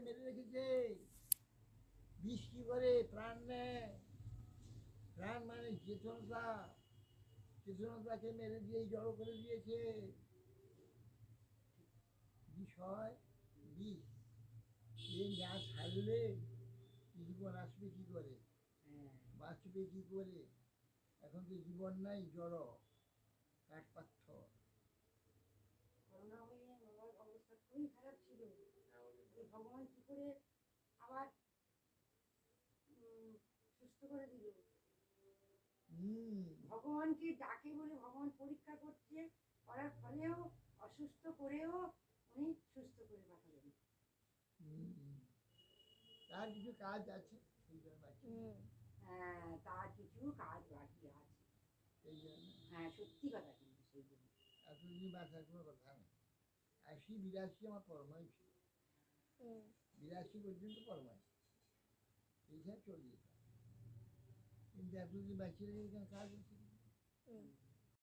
মেরে রেখেছে। বিষ কি করে প্রাণ নেয়? প্রাণ মানে চেতনতা, চেতনতাকে মেরে দিয়ে জড়ো করে দিয়েছে। বিষয় বিষ, এ না ছাড়লে জীবন আসবে কি করে, বাঁচবে কি করে? এখন তো জীবন নাই, জড় কাঠ পাথর। করোনা হয়ে বাবার অবস্থা খুবই খারাপ ছিল। ভগবান কি করে আবার সুস্থ করে দিল। ভগবানকে ডাকে বলে ভগবান পরীক্ষা করছে, করার ফলেও অসুস্থ করেও উনি সুস্থ করে পাঠালেন। তার কিছু কাজ আছে, সেই জন্য হ্যাঁ, তার কিছু কাজ বাকি আছে, সেই জন্য। হ্যাঁ সত্যি কথা, কিন্তু সেই জন্য এতদিন বাঁচার কোনো কথা নেই। ৮০-৮২ আমার কর্মই ছিল, ৮২ পর্যন্ত কর্মই, এইখানে চলে যেতাম। কিন্তু এতদিন বাঁচিয়ে রেখে এখানে কাজ আছে।